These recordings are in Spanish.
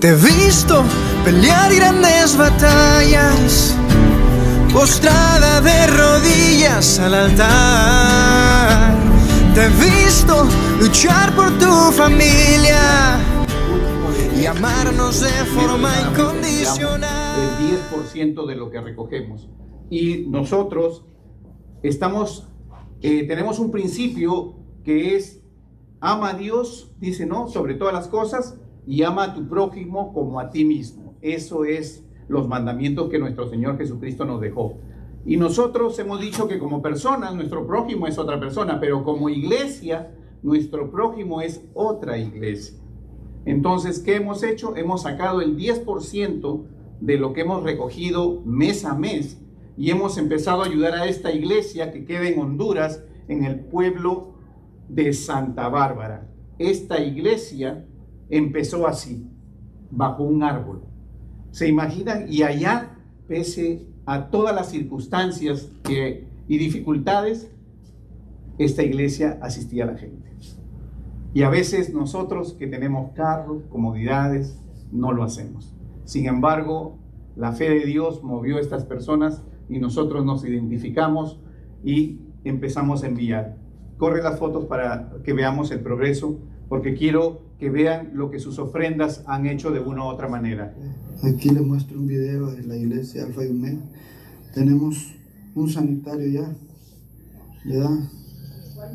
Te he visto pelear grandes batallas, postrada de rodillas al altar. Te he visto luchar por tu familia y amarnos de forma incondicional. El 10% de lo que recogemos. Y nosotros tenemos un principio que es: ama a Dios, dice, ¿no?, sobre todas las cosas, y ama a tu prójimo como a ti mismo. Eso es los mandamientos que nuestro Señor Jesucristo nos dejó. Y nosotros hemos dicho que como personas, nuestro prójimo es otra persona, pero como iglesia, nuestro prójimo es otra iglesia. Entonces, ¿qué hemos hecho? Hemos sacado el 10% de lo que hemos recogido mes a mes y hemos empezado a ayudar a esta iglesia que queda en Honduras, en el pueblo de Santa Bárbara. Esta iglesia empezó así, bajo un árbol. ¿Se imaginan? Y allá, pese a todas las circunstancias y dificultades, esta iglesia asistía a la gente. Y a veces nosotros que tenemos carros, comodidades, no lo hacemos. Sin embargo, la fe de Dios movió a estas personas y nosotros nos identificamos y empezamos a enviar. Corre las fotos para que veamos el progreso, porque quiero que vean lo que sus ofrendas han hecho de una u otra manera. Aquí les muestro un video de la iglesia Alfa y Omega. Tenemos un sanitario ya, ¿verdad?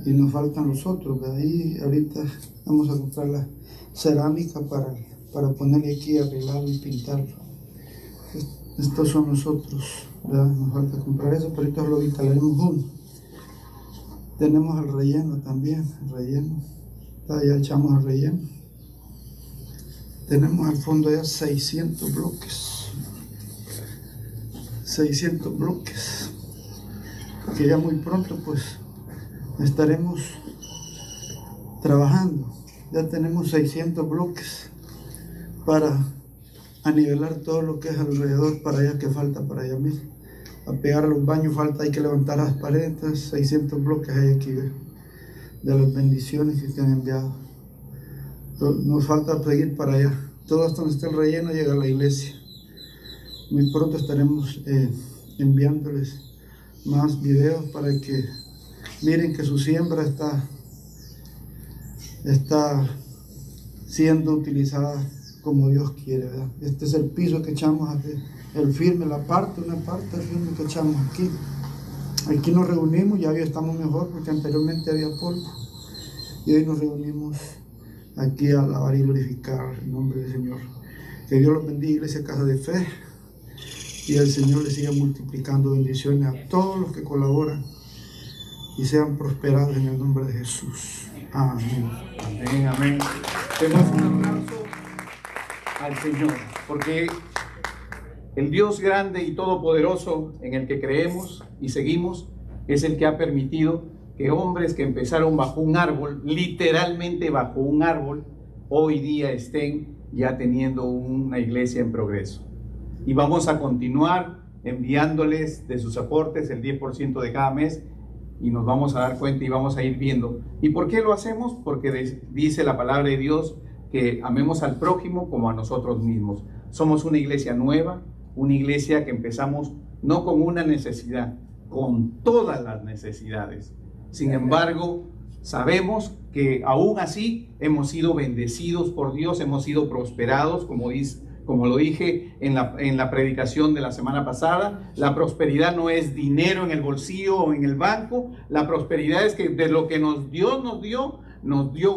Y nos faltan los otros. De ahí ahorita vamos a comprar la cerámica para ponerle aquí, arreglarlo y pintarlo. Estos son los otros, ¿verdad? Nos falta comprar eso, pero ahorita lo instalaremos uno. Tenemos el relleno también, el relleno. Ya echamos el relleno. Tenemos al fondo ya 600 bloques. 600 bloques. Que ya muy pronto pues estaremos trabajando. Ya tenemos 600 bloques para anivelar todo lo que es alrededor para allá, que falta para allá mismo. A pegar a los baños falta, hay que levantar las paredes. 600 bloques hay aquí, ¿ve?, de las bendiciones que te han enviado. Nos falta seguir para allá. Todo hasta donde esté el relleno llega a la iglesia. Muy pronto estaremos enviándoles más videos para que miren que su siembra está siendo utilizada como Dios quiere, ¿verdad? Este es el piso que echamos aquí, el firme, una parte del firme que echamos aquí. Aquí nos reunimos, ya hoy estamos mejor porque anteriormente había polvo. Y hoy nos reunimos aquí a alabar y glorificar el nombre del Señor. Que Dios los bendiga, Iglesia Casa de Fe. Y el Señor les siga multiplicando bendiciones a todos los que colaboran y sean prosperados en el nombre de Jesús. Amén. Amén, amén. Demos un aplauso al Señor, porque el Dios grande y todopoderoso en el que creemos y seguimos es el que ha permitido que hombres que empezaron bajo un árbol, literalmente bajo un árbol, hoy día estén ya teniendo una iglesia en progreso. Y vamos a continuar enviándoles de sus aportes el 10% de cada mes y nos vamos a dar cuenta y vamos a ir viendo. ¿Y por qué lo hacemos? Porque dice la palabra de Dios que amemos al prójimo como a nosotros mismos. Somos una iglesia nueva, una iglesia que empezamos no con una necesidad, con todas las necesidades. Sin embargo, sabemos que aún así hemos sido bendecidos por Dios, hemos sido prosperados, como lo dije en la predicación de la semana pasada. La prosperidad no es dinero en el bolsillo o en el banco. La prosperidad es que de lo que nos dio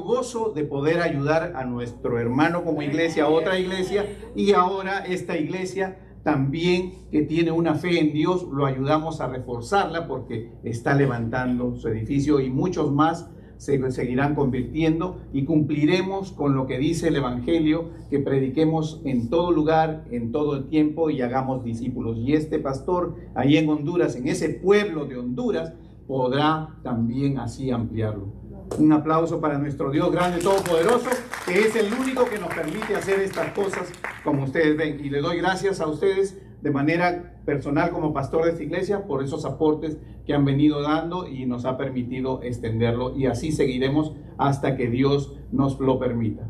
gozo de poder ayudar a nuestro hermano como iglesia, a otra iglesia, y ahora esta iglesia también, que tiene una fe en Dios, lo ayudamos a reforzarla porque está levantando su edificio y muchos más se seguirán convirtiendo, y cumpliremos con lo que dice el Evangelio, que prediquemos en todo lugar, en todo el tiempo, y hagamos discípulos. Y este pastor ahí en Honduras, en ese pueblo de Honduras, podrá también así ampliarlo. Un aplauso para nuestro Dios grande y todopoderoso, que es el único que nos permite hacer estas cosas como ustedes ven. Y le doy gracias a ustedes de manera personal como pastor de esta iglesia por esos aportes que han venido dando y nos ha permitido extenderlo, y así seguiremos hasta que Dios nos lo permita.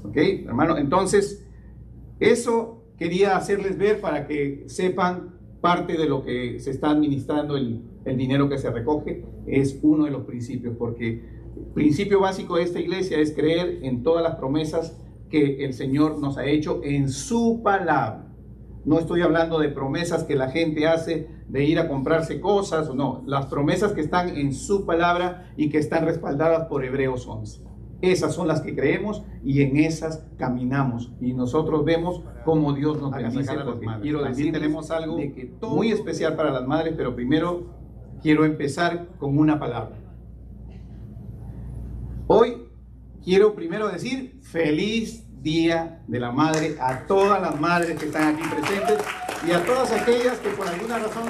¿Ok, hermano? Entonces, Eso quería hacerles ver para que sepan parte de lo que se está administrando, el dinero que se recoge, es uno de los principios, porque el principio básico de esta iglesia es creer en todas las promesas que el Señor nos ha hecho en su palabra. No estoy hablando de promesas que la gente hace de ir a comprarse cosas, no, las promesas que están en su palabra y que están respaldadas por Hebreos 11. Esas son las que creemos y en esas caminamos. Y nosotros vemos cómo Dios nos bendice, porque quiero decir, tenemos algo muy especial para las madres, pero primero quiero empezar con una palabra. Hoy quiero primero decir feliz Día de la Madre a todas las madres que están aquí presentes y a todas aquellas que por alguna razón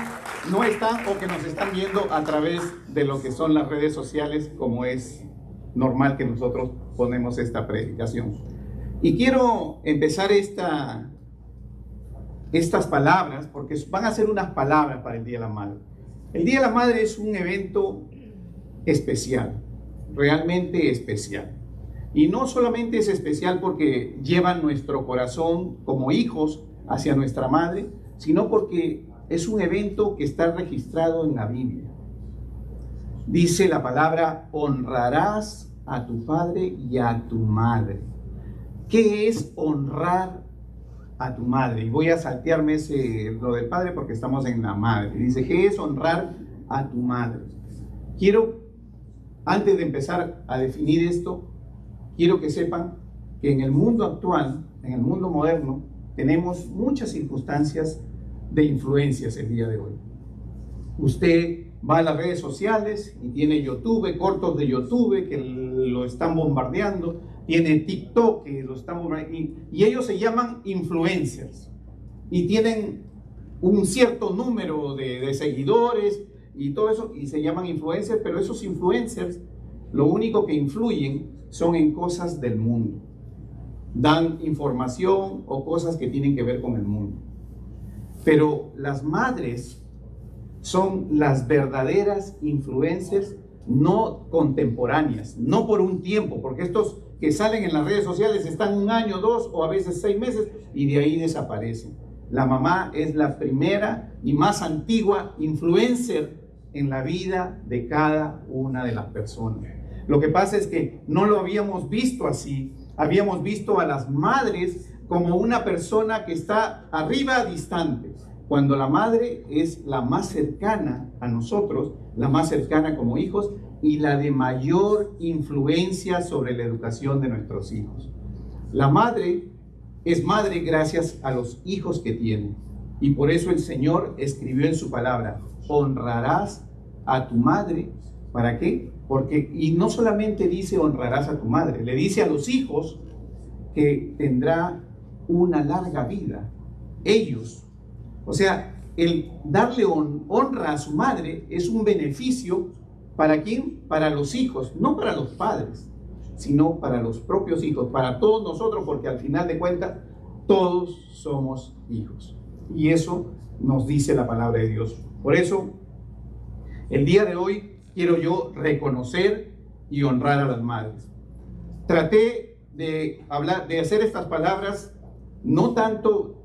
no están o que nos están viendo a través de lo que son las redes sociales, como es normal que nosotros ponemos esta predicación. Y quiero empezar estas palabras, porque van a ser unas palabras para el Día de la Madre. El Día de la Madre es un evento especial, realmente especial. Y no solamente es especial porque lleva nuestro corazón como hijos hacia nuestra madre, sino porque es un evento que está registrado en la Biblia. Dice la palabra: honrarás a tu padre y a tu madre. ¿Qué es honrar a tu madre? Y voy a saltearme lo del padre porque estamos en la madre. Dice: ¿qué es honrar a tu madre? Quiero, antes de empezar a definir esto, quiero que sepan que en el mundo actual, en el mundo moderno, tenemos muchas circunstancias de influencias el día de hoy. Usted va a las redes sociales y tiene YouTube, cortos de YouTube que lo están bombardeando, tiene TikTok que lo están bombardeando, y ellos se llaman influencers y tienen un cierto número de seguidores y todo eso, y se llaman influencers, pero esos influencers lo único que influyen son en cosas del mundo. Dan información o cosas que tienen que ver con el mundo. Pero las madres son las verdaderas influencers, no contemporáneas, no por un tiempo, porque estos que salen en las redes sociales están 1 año, 2 o a veces 6 meses y de ahí desaparecen. La mamá es la primera y más antigua influencer en la vida de cada una de las personas. Lo que pasa es que no lo habíamos visto así. Habíamos visto a las madres como una persona que está arriba, distante, cuando la madre es la más cercana a nosotros, la más cercana como hijos y la de mayor influencia sobre la educación de nuestros hijos. La madre es madre gracias a los hijos que tiene, y por eso el Señor escribió en su palabra: honrarás a tu madre. ¿Para qué? Porque, y no solamente dice honrarás a tu madre, le dice a los hijos que tendrá una larga vida. Ellos, o sea, el darle honra a su madre es un beneficio. ¿Para quién? Para los hijos, no para los padres, sino para los propios hijos, para todos nosotros, porque al final de cuentas todos somos hijos. Y eso nos dice la palabra de Dios. Por eso, el día de hoy quiero yo reconocer y honrar a las madres. Traté de hacer estas palabras, no tanto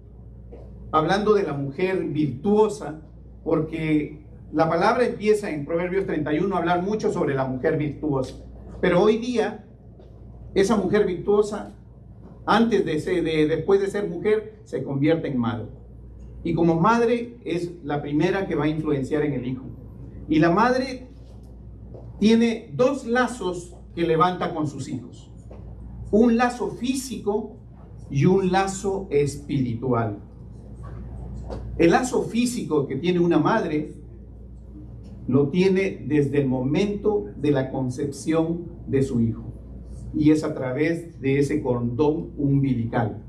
hablando de la mujer virtuosa, porque la palabra empieza en Proverbios 31 a hablar mucho sobre la mujer virtuosa. Pero hoy día, esa mujer virtuosa, después de ser mujer, se convierte en madre. Y como madre es la primera que va a influenciar en el hijo. Y la madre tiene 2 lazos que levanta con sus hijos: un lazo físico y un lazo espiritual. El lazo físico que tiene una madre lo tiene desde el momento de la concepción de su hijo, y es a través de ese cordón umbilical.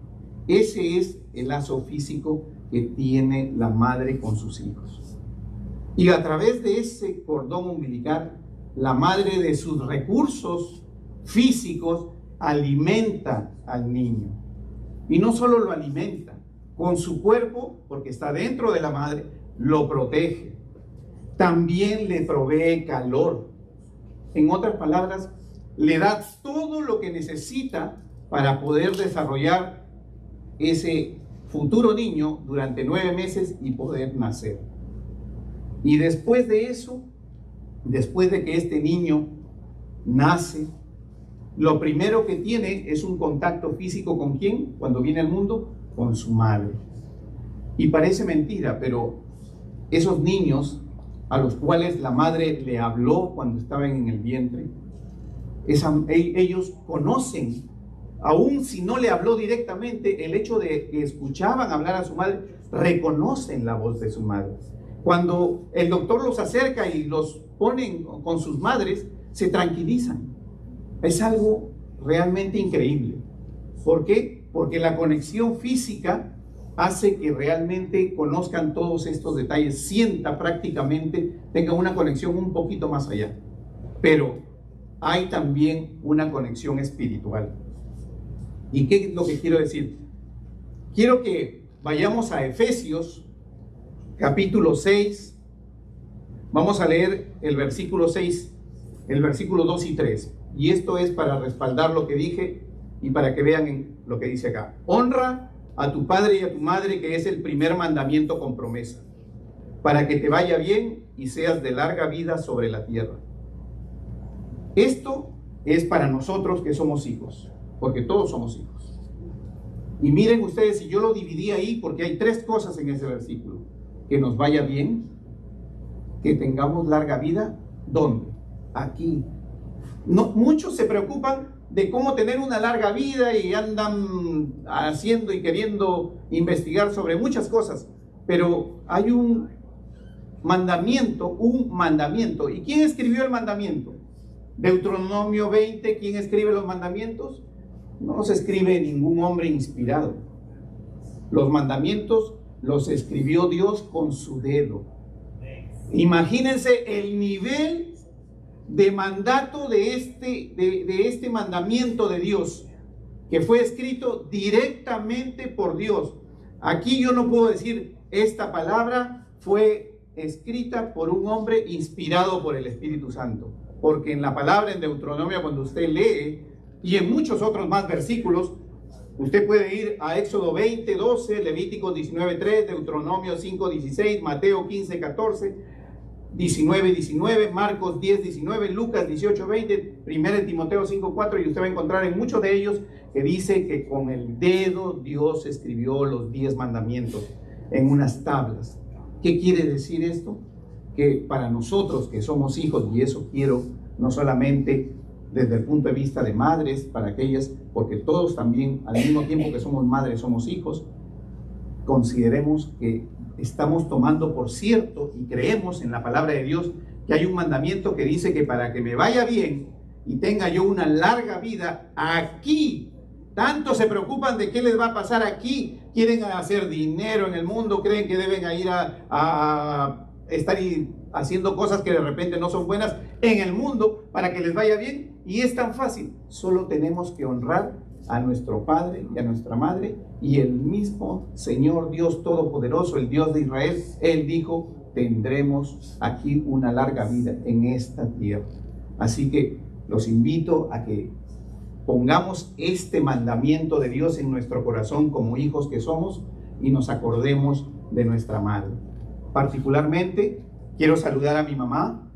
Ese es el lazo físico que tiene la madre con sus hijos, y a través de ese cordón umbilical, la madre de sus recursos físicos alimenta al niño. Y no solo lo alimenta, con su cuerpo, porque está dentro de la madre, lo protege. También le provee calor. En otras palabras, le da todo lo que necesita para poder desarrollar ese futuro niño durante 9 meses y poder nacer. Y después de eso, después de que este niño nace, lo primero que tiene es un contacto físico ¿con quién? Cuando viene al mundo, con su madre. Y parece mentira, pero esos niños a los cuales la madre le habló cuando estaban en el vientre, ellos conocen, aun si no le habló directamente, el hecho de que escuchaban hablar a su madre, reconocen la voz de su madre. Cuando el doctor los acerca y los ponen con sus madres, se tranquilizan. Es algo realmente increíble. ¿Por qué? Porque la conexión física hace que realmente conozcan todos estos detalles, sienta prácticamente, tenga una conexión un poquito más allá. Pero hay también una conexión espiritual. ¿Y qué es lo que quiero decir? Quiero que vayamos a Efesios, capítulo 6. Vamos a leer el versículo 6, el versículo 2 y 3. Y esto es para respaldar lo que dije y para que vean lo que dice acá. Honra a tu padre y a tu madre, que es el primer mandamiento con promesa, para que te vaya bien y seas de larga vida sobre la tierra. Esto es para nosotros que somos hijos, porque todos somos hijos. Y miren ustedes, si yo lo dividí ahí, porque hay 3 cosas en ese versículo: que nos vaya bien, que tengamos larga vida. ¿Dónde? Aquí. No, muchos se preocupan de cómo tener una larga vida y andan haciendo y queriendo investigar sobre muchas cosas, pero hay un mandamiento. ¿Y quién escribió el mandamiento? Deuteronomio 20, ¿quién escribe los mandamientos? No se escribe ningún hombre inspirado. Los mandamientos los escribió Dios con su dedo. Imagínense el nivel de mandato de este mandamiento de Dios, que fue escrito directamente por Dios. Aquí yo no puedo decir esta palabra fue escrita por un hombre inspirado por el Espíritu Santo, porque en la palabra en Deuteronomio, cuando usted lee, y en muchos otros más versículos, usted puede ir a Éxodo 20, 12, Levítico 19, 3, Deuteronomio 5, 16, Mateo 15, 14, 19, 19, Marcos 10, 19, Lucas 18, 20, 1 Timoteo 5, 4, y usted va a encontrar en muchos de ellos que dice que con el dedo Dios escribió los 10 mandamientos en unas tablas. ¿Qué quiere decir esto? Que para nosotros que somos hijos, y eso quiero, no solamente desde el punto de vista de madres, para aquellas, porque todos también, al mismo tiempo que somos madres, somos hijos, consideremos que estamos tomando por cierto y creemos en la palabra de Dios que hay un mandamiento que dice que para que me vaya bien y tenga yo una larga vida aquí, tanto se preocupan de qué les va a pasar aquí, quieren hacer dinero en el mundo, creen que deben ir a estar haciendo cosas que de repente no son buenas en el mundo para que les vaya bien, y es tan fácil. Solo tenemos que honrar a nuestro padre y a nuestra madre, y el mismo Señor Dios Todopoderoso, el Dios de Israel, Él dijo: tendremos aquí una larga vida en esta tierra. Así que los invito a que pongamos este mandamiento de Dios en nuestro corazón como hijos que somos y nos acordemos de nuestra madre. Particularmente quiero saludar a mi mamá.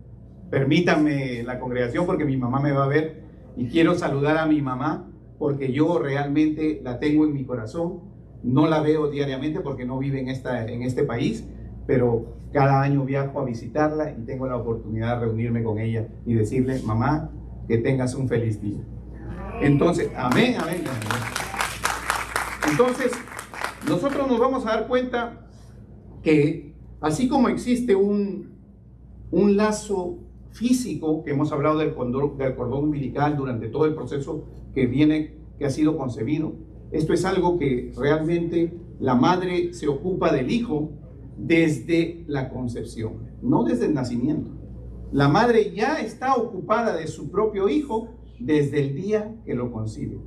Permítanme la congregación, porque mi mamá me va a ver, y quiero saludar a mi mamá porque yo realmente la tengo en mi corazón. No la veo diariamente porque no vive en este país, pero cada año viajo a visitarla y tengo la oportunidad de reunirme con ella y decirle: mamá, que tengas un feliz día. Entonces, amén, amén, amén. Entonces, nosotros nos vamos a dar cuenta que así como existe un lazo físico, que hemos hablado del cordón umbilical durante todo el proceso que ha sido concebido, esto es algo que realmente la madre se ocupa del hijo desde la concepción, no desde el nacimiento. La madre ya está ocupada de su propio hijo desde el día que lo concibe.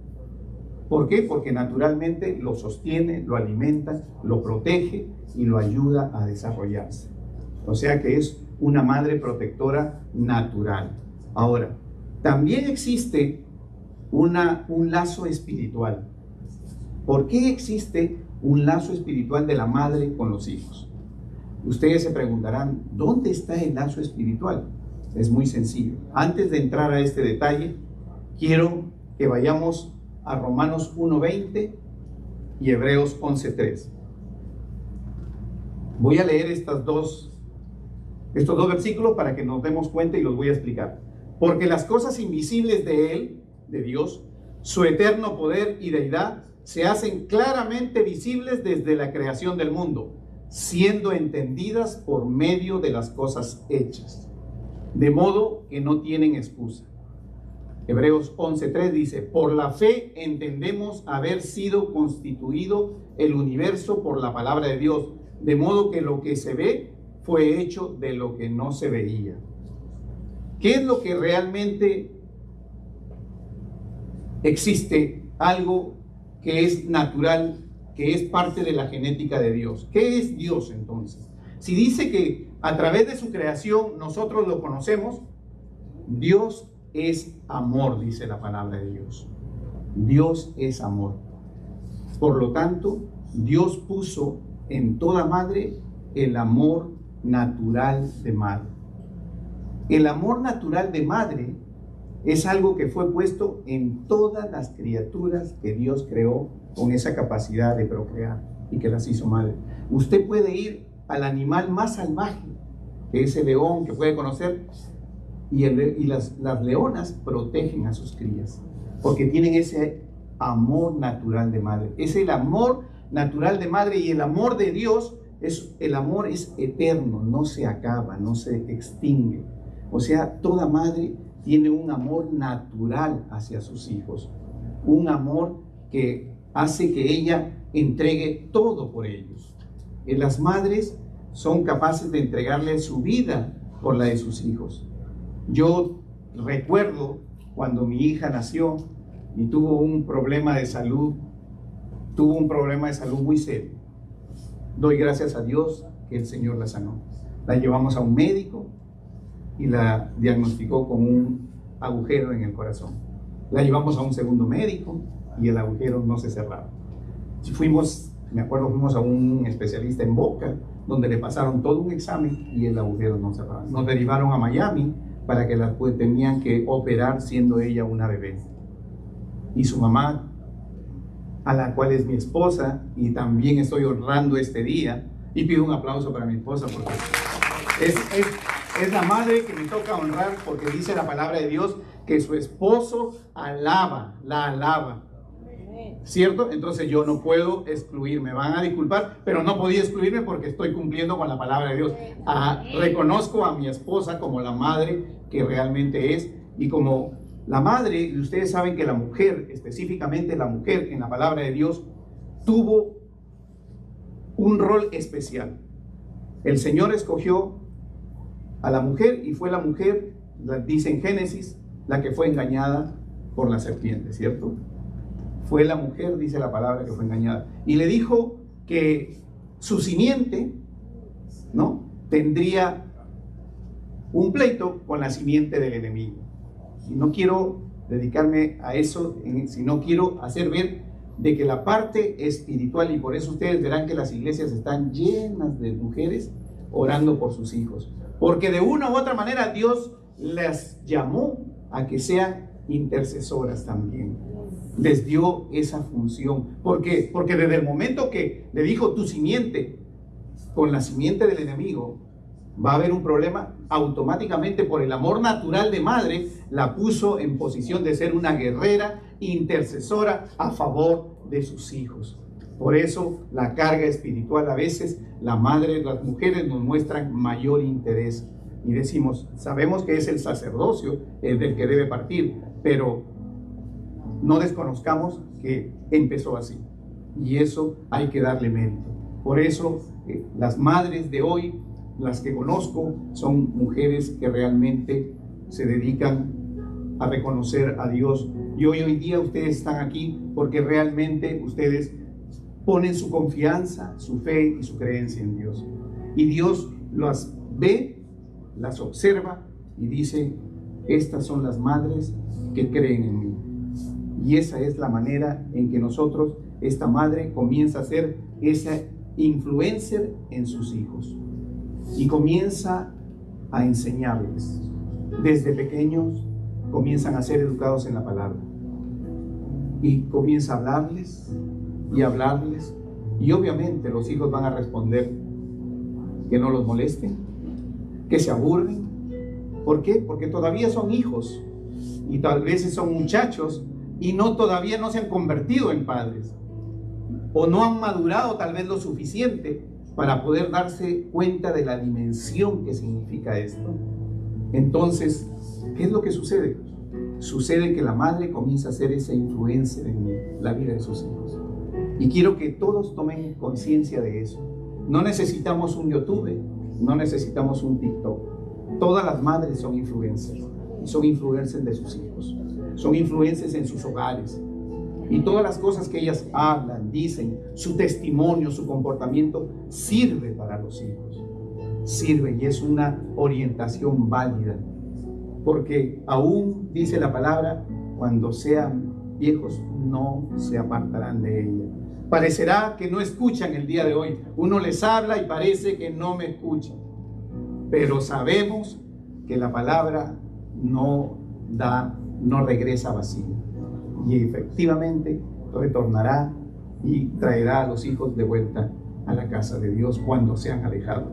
¿Por qué? Porque naturalmente lo sostiene, lo alimenta, lo protege y lo ayuda a desarrollarse. O sea que es una madre protectora natural. Ahora, también existe un lazo espiritual. ¿Por qué existe un lazo espiritual de la madre con los hijos? Ustedes se preguntarán, ¿dónde está el lazo espiritual? Es muy sencillo. Antes de entrar a este detalle, quiero que vayamos a Romanos 1:20 y Hebreos 11:3. Voy a leer estos dos versículos para que nos demos cuenta y los voy a explicar. Porque las cosas invisibles de Él, de Dios, su eterno poder y deidad, se hacen claramente visibles desde la creación del mundo, siendo entendidas por medio de las cosas hechas, de modo que no tienen excusa. Hebreos 11:3 dice, por la fe entendemos haber sido constituido el universo por la palabra de Dios, de modo que lo que se ve fue hecho de lo que no se veía. ¿Qué es lo que realmente existe? Algo que es natural, que es parte de la genética de Dios. ¿Qué es Dios entonces? Si dice que a través de su creación nosotros lo conocemos, Dios es amor, dice la palabra de Dios. Dios es amor. Por lo tanto, Dios puso en toda madre el amor natural de madre. El amor natural de madre es algo que fue puesto en todas las criaturas que Dios creó con esa capacidad de procrear y que las hizo madre. Usted puede ir al animal más salvaje, que es el león, que puede conocer, y las leonas protegen a sus crías, porque tienen ese amor natural de madre. Es el amor natural de madre, y el amor de Dios, el amor es eterno, no se acaba, no se extingue. O sea, toda madre tiene un amor natural hacia sus hijos, un amor que hace que ella entregue todo por ellos. Y las madres son capaces de entregarle su vida por la de sus hijos. Yo recuerdo cuando mi hija nació y tuvo un problema de salud muy serio. Doy gracias a Dios que el Señor la sanó. La llevamos a un médico y la diagnosticó con un agujero en el corazón. La llevamos a un segundo médico y el agujero no se cerraba. Fuimos a un especialista en Boca, donde le pasaron todo un examen y el agujero no cerraba. Nos derivaron a Miami para que tenían que operar siendo ella una bebé. Y su mamá, a la cual es mi esposa, y también estoy honrando este día, y pido un aplauso para mi esposa porque es la madre que me toca honrar, porque dice la palabra de Dios que su esposo la alaba, ¿cierto? Entonces yo no puedo excluirme, van a disculpar, pero no podía excluirme porque estoy cumpliendo con la palabra de Dios. Reconozco a mi esposa como la madre que realmente es, y como la madre, y ustedes saben que la mujer, específicamente la mujer en la palabra de Dios, tuvo un rol especial. El Señor escogió a la mujer y fue la mujer, dice en Génesis, la que fue engañada por la serpiente, ¿cierto? Fue la mujer, dice la palabra, que fue engañada. Y le dijo que su simiente, ¿no?, tendría un pleito con la simiente del enemigo. Y no quiero dedicarme a eso, sino quiero hacer ver de que la parte espiritual, y por eso ustedes verán que las iglesias están llenas de mujeres orando por sus hijos, porque de una u otra manera Dios las llamó a que sean intercesoras también. Les dio esa función. ¿Por qué? Porque desde el momento que le dijo tu simiente con la simiente del enemigo, va a haber un problema, automáticamente por el amor natural de madre, la puso en posición de ser una guerrera intercesora a favor de sus hijos. Por eso la carga espiritual, a veces la madre, las mujeres nos muestran mayor interés y decimos, sabemos que es el sacerdocio el del que debe partir, pero no desconozcamos que empezó así, y eso hay que darle mérito. Por eso las madres de hoy, las que conozco, son mujeres que realmente se dedican a reconocer a Dios. Y hoy día ustedes están aquí porque realmente ustedes ponen su confianza, su fe y su creencia en Dios. Y Dios las ve, las observa y dice, estas son las madres que creen en mí. Y esa es la manera en que nosotros esta madre comienza a ser esa influencer en sus hijos y comienza a enseñarles. Desde pequeños comienzan a ser educados en la palabra y comienza a hablarles y hablarles, y obviamente los hijos van a responder que no los molesten, que se aburren. ¿Por qué? Porque todavía son hijos y tal vez son muchachos y todavía no se han convertido en padres, o no han madurado tal vez lo suficiente para poder darse cuenta de la dimensión que significa esto. Entonces, ¿qué es lo que sucede? Sucede que la madre comienza a ser esa influencia en la vida de sus hijos. Y quiero que todos tomen conciencia de eso. No necesitamos un YouTube, no necesitamos un TikTok. Todas las madres son influencers. Son influencers de sus hijos. Son influencers en sus hogares. Y todas las cosas que ellas hablan, dicen, su testimonio, su comportamiento, sirve para los hijos. Sirve y es una orientación válida. Porque aún dice la palabra, cuando sean viejos no se apartarán de ella. Parecerá que no escuchan el día de hoy. Uno les habla y parece que no me escuchan. Pero sabemos que la palabra no regresa vacía. Y efectivamente retornará y traerá a los hijos de vuelta a la casa de Dios cuando se han alejado.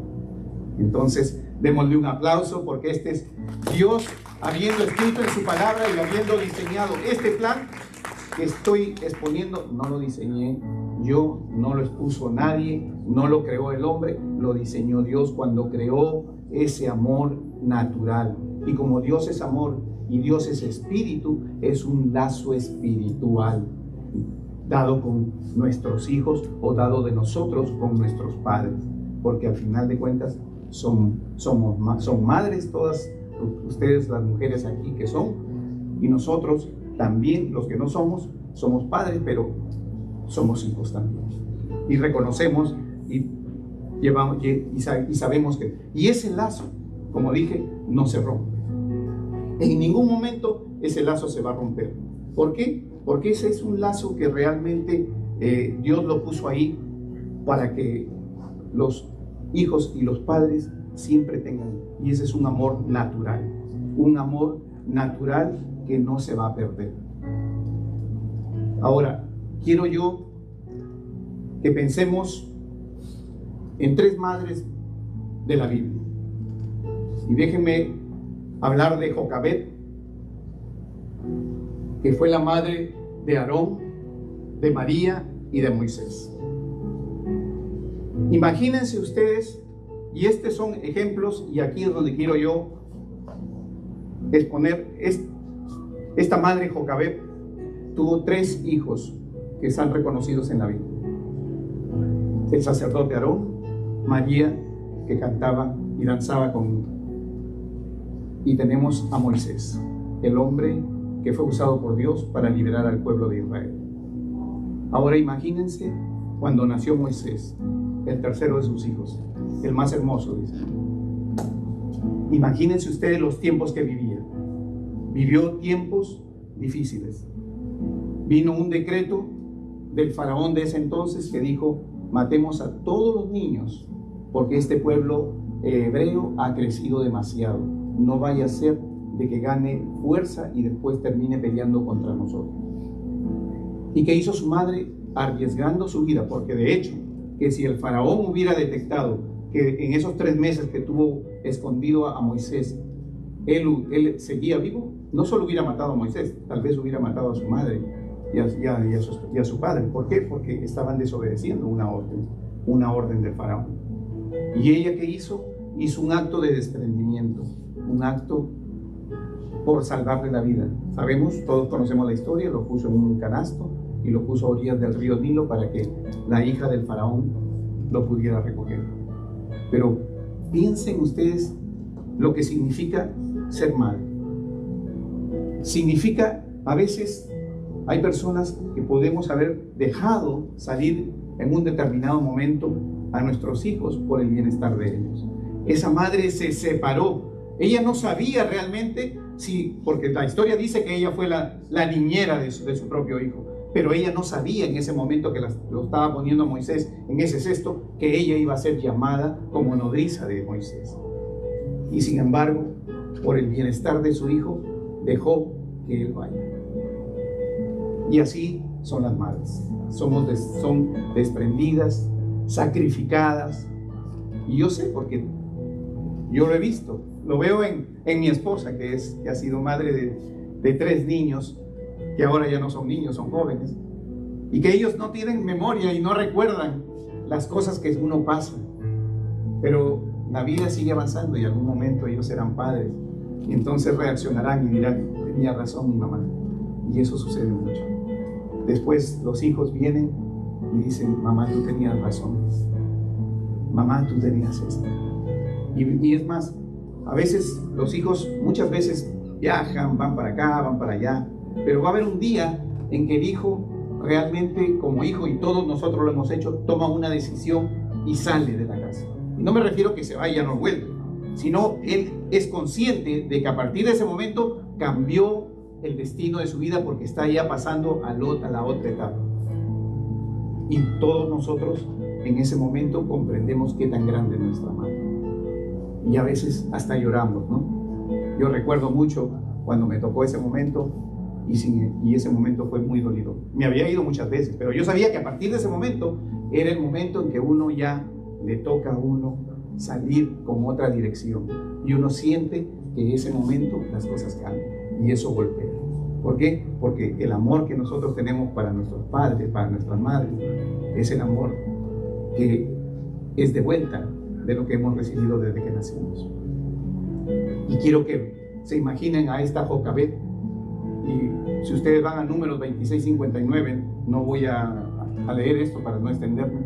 Entonces, démosle un aplauso porque este es Dios habiendo escrito en su palabra y habiendo diseñado este plan que estoy exponiendo. No lo diseñé yo, no lo expuso nadie, no lo creó el hombre, lo diseñó Dios cuando creó ese amor natural. Y como Dios es amor y Dios es espíritu, es un lazo espiritual dado con nuestros hijos o dado de nosotros con nuestros padres, porque al final de cuentas son madres todas ustedes, las mujeres aquí que son, y nosotros también, los que no somos padres, pero somos hijos también, y reconocemos y sabemos que, y ese lazo, como dije, no se rompe. En ningún momento ese lazo se va a romper. ¿Por qué? Porque ese es un lazo que realmente Dios lo puso ahí para que los hijos y los padres siempre tengan. Y ese es un amor natural que no se va a perder. Ahora, quiero yo que pensemos en 3 madres de la Biblia. Y déjenme hablar de Jocabed, que fue la madre de Aarón, de María y de Moisés. Imagínense ustedes, y estos son ejemplos, y aquí es donde quiero yo exponer. Esta madre Jocabed tuvo 3 hijos que están reconocidos en la Biblia: el sacerdote Aarón, María, que cantaba y danzaba y tenemos a Moisés, el hombre que fue usado por Dios para liberar al pueblo de Israel. Ahora imagínense cuando nació Moisés, el tercero de sus hijos, el más hermoso, dice. Imagínense ustedes los tiempos que vivía. Vivió tiempos difíciles. Vino un decreto del faraón de ese entonces que dijo: matemos a todos los niños porque este pueblo hebreo ha crecido demasiado. No vaya a ser de que gane fuerza y después termine peleando contra nosotros. ¿Y qué hizo su madre? Arriesgando su vida, porque de hecho, que si el faraón hubiera detectado que en esos 3 meses que tuvo escondido a Moisés, él seguía vivo, no solo hubiera matado a Moisés, tal vez hubiera matado a su madre y a su padre. ¿Por qué? Porque estaban desobedeciendo una orden del faraón. ¿Y ella qué hizo? Hizo un acto de desprendimiento, un acto por salvarle la vida. Sabemos, todos conocemos la historia, lo puso en un canasto y lo puso a orillas del río Nilo para que la hija del faraón lo pudiera recoger. Pero piensen ustedes lo que significa ser madre. Significa, a veces hay personas que podemos haber dejado salir en un determinado momento a nuestros hijos por el bienestar de ellos. Esa madre se separó. Ella no sabía realmente porque la historia dice que ella fue la niñera de su propio hijo. pero ella no sabía en ese momento que lo estaba poniendo a Moisés en ese cesto, que ella iba a ser llamada como nodriza de Moisés. Y sin embargo, por el bienestar de su hijo, dejó que él vaya. Y así son las madres. Son desprendidas, sacrificadas. Y yo sé porque yo lo he visto. Lo veo en mi esposa, que ha sido madre de 3 niños, que ahora ya no son niños, son jóvenes. Y que ellos no tienen memoria y no recuerdan las cosas que uno pasa. Pero la vida sigue avanzando y en algún momento ellos serán padres. Y entonces reaccionarán y dirán, tenía razón mi mamá. Y eso sucede mucho. Después los hijos vienen y dicen, mamá, tú tenías razón. Mamá, tú tenías esto. Y es más, a veces los hijos muchas veces viajan, van para acá, van para allá. Pero va a haber un día en que el hijo realmente, como hijo, y todos nosotros lo hemos hecho, toma una decisión y sale de la casa. Y no me refiero a que se vaya y no vuelve, sino él es consciente de que a partir de ese momento cambió el destino de su vida porque está ya pasando a la otra etapa. Y todos nosotros en ese momento comprendemos qué tan grande es nuestra madre. Y a veces hasta lloramos, ¿no? Yo recuerdo mucho cuando me tocó ese momento y ese momento fue muy dolido. Me había ido muchas veces, pero yo sabía que a partir de ese momento era el momento en que uno ya le toca a uno salir con otra dirección. Y uno siente que ese momento las cosas cambian y eso golpea. ¿Por qué? Porque el amor que nosotros tenemos para nuestros padres, para nuestras madres, es el amor que es de vuelta de lo que hemos recibido desde que nacimos. Y quiero que se imaginen a esta Jocabet. Y si ustedes van a Números 26:59, no voy a leer esto para no extenderme.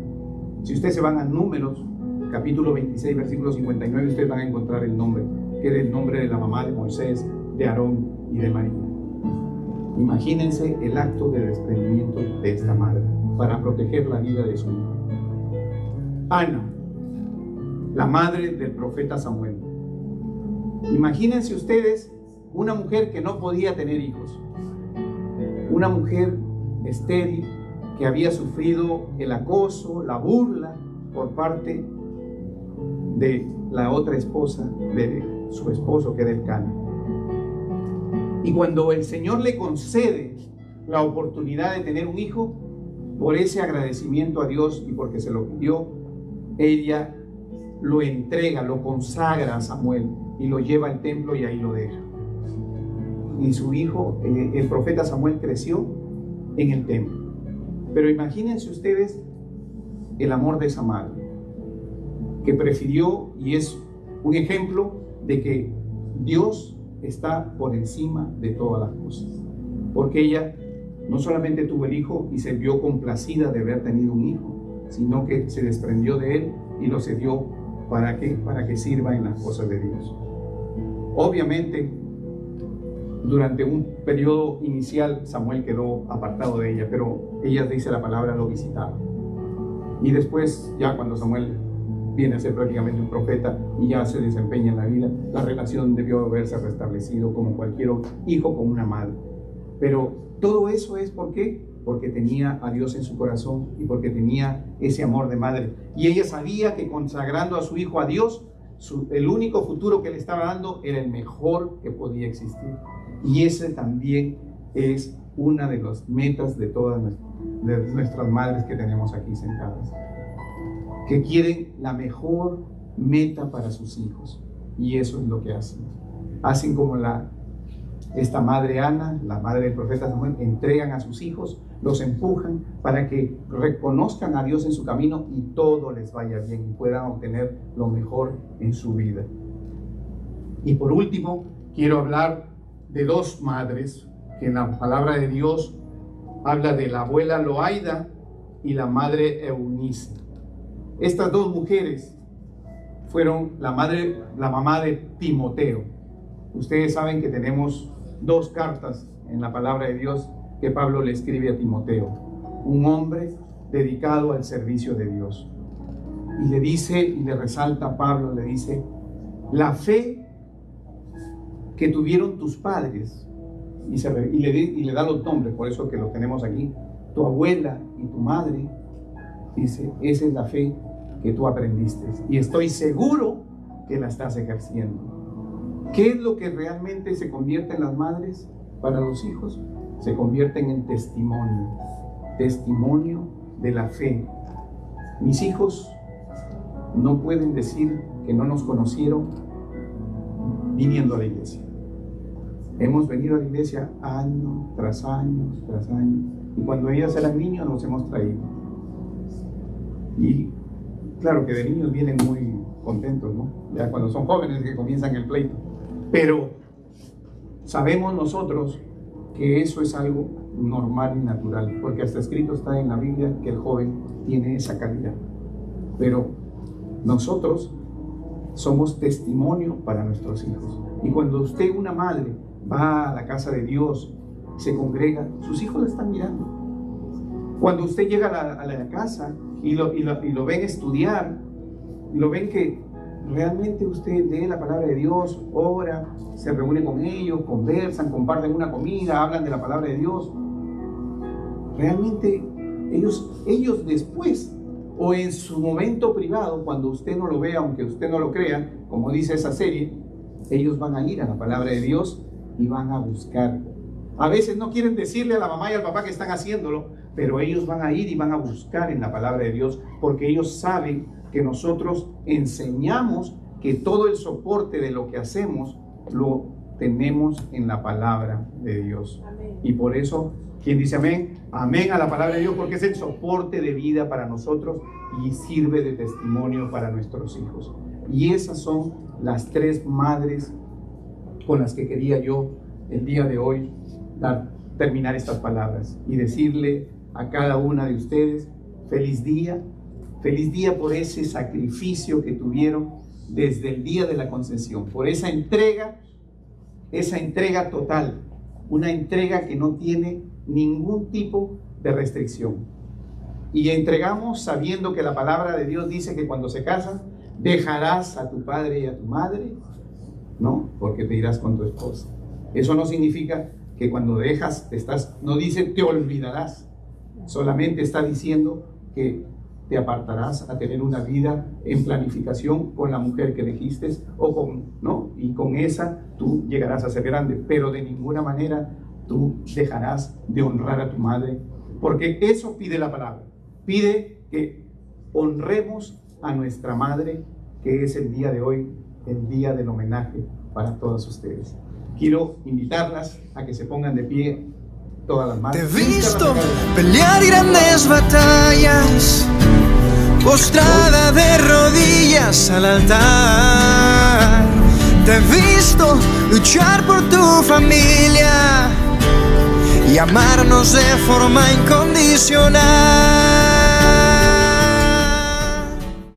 Si ustedes se van a Números, capítulo 26, versículo 59, ustedes van a encontrar el nombre, que era el nombre de la mamá de Moisés, de Aarón y de María. Imagínense el acto de desprendimiento de esta madre para proteger la vida de su hijo. Ana, la madre del profeta Samuel. Imagínense ustedes una mujer que no podía tener hijos, una mujer estéril que había sufrido el acoso, la burla por parte de la otra esposa de su esposo, que era Elcana. Y cuando el Señor le concede la oportunidad de tener un hijo, por ese agradecimiento a Dios y porque se lo pidió, ella lo entrega, lo consagra a Samuel y lo lleva al templo y ahí lo deja. Y su hijo, el profeta Samuel, creció en el templo. Pero imagínense ustedes el amor de esa madre, que prefirió, y es un ejemplo de que Dios está por encima de todas las cosas. Porque ella no solamente tuvo el hijo y se vio complacida de haber tenido un hijo, sino que se desprendió de él y lo cedió ¿para qué? Para que sirva en las cosas de Dios. Obviamente, durante un periodo inicial Samuel quedó apartado de ella, pero ella, dice la palabra, lo visitaba. Y después, ya cuando Samuel viene a ser prácticamente un profeta y ya se desempeña en la vida, la relación debió haberse restablecido como cualquier hijo con una madre. Pero todo eso es ¿por qué? Porque tenía a Dios en su corazón y porque tenía ese amor de madre. Y ella sabía que consagrando a su hijo a Dios, el único futuro que le estaba dando era el mejor que podía existir. Y ese también es una de las metas de todas nuestras madres que tenemos aquí sentadas, que quieren la mejor meta para sus hijos. Y eso es lo que hacen. Hacen como esta madre Ana, la madre del profeta Samuel, entregan a sus hijos, los empujan para que reconozcan a Dios en su camino y todo les vaya bien y puedan obtener lo mejor en su vida. Y por último, quiero hablar de 2 madres que en la palabra de Dios habla de la abuela Loaida y la madre Eunice. Estas 2 mujeres fueron la mamá de Timoteo. Ustedes saben que tenemos 2 cartas en la palabra de Dios que Pablo le escribe a Timoteo, un hombre dedicado al servicio de Dios. Y le dice, y le resalta a Pablo, le dice, la fe que tuvieron tus padres, y le da los nombres, por eso que lo tenemos aquí, tu abuela y tu madre, dice, esa es la fe que tú aprendiste y estoy seguro que la estás ejerciendo. ¿Qué es lo que realmente se convierte en las madres para los hijos? Se convierten en testimonio de la fe. Mis hijos no pueden decir que no nos conocieron viniendo a la iglesia. Hemos venido a la iglesia año tras año tras año, y cuando ellas eran niños los hemos traído. Y claro que de niños vienen muy contentos, ¿no? Ya cuando son jóvenes que comienzan el pleito. Pero sabemos nosotros que eso es algo normal y natural, porque hasta escrito está en la Biblia que el joven tiene esa calidad. Pero nosotros somos testimonio para nuestros hijos. Y cuando usted, una madre, va a la casa de Dios, se congrega, sus hijos la están mirando. Cuando usted llega a la casa y lo ven estudiar, lo ven que realmente usted lee la palabra de Dios, ora, se reúne con ellos, conversan, comparten una comida, hablan de la palabra de Dios. Realmente ellos después, o en su momento privado, cuando usted no lo vea, aunque usted no lo crea, como dice esa serie, ellos van a ir a la palabra de Dios y van a buscar. A veces no quieren decirle a la mamá y al papá que están haciéndolo, pero ellos van a ir y van a buscar en la palabra de Dios, porque ellos saben que nosotros enseñamos que todo el soporte de lo que hacemos lo tenemos en la palabra de Dios. Amén. Y por eso, ¿quién dice amén? Amén a la palabra de Dios, porque es el soporte de vida para nosotros y sirve de testimonio para nuestros hijos. Y esas son las tres madres con las que quería yo el día de hoy terminar estas palabras y decirle a cada una de ustedes feliz día por ese sacrificio que tuvieron desde el día de la concepción, por esa entrega total, una entrega que no tiene ningún tipo de restricción. Y entregamos sabiendo que la palabra de Dios dice que cuando se casan dejarás a tu padre y a tu madre, no, porque te irás con tu esposa. Eso no significa que cuando dejas no dice te olvidarás, solamente está diciendo que te apartarás a tener una vida en planificación con la mujer que elegiste ¿no? Y con esa tú llegarás a ser grande, pero de ninguna manera tú dejarás de honrar a tu madre, porque eso pide la palabra. Pide que honremos a nuestra madre, que es el día de hoy, el día del homenaje para todas ustedes. Quiero invitarlas a que se pongan de pie todas las madres. Te he visto pelear grandes batallas, postrada de rodillas al altar. Te he visto luchar por tu familia y amarnos de forma incondicional.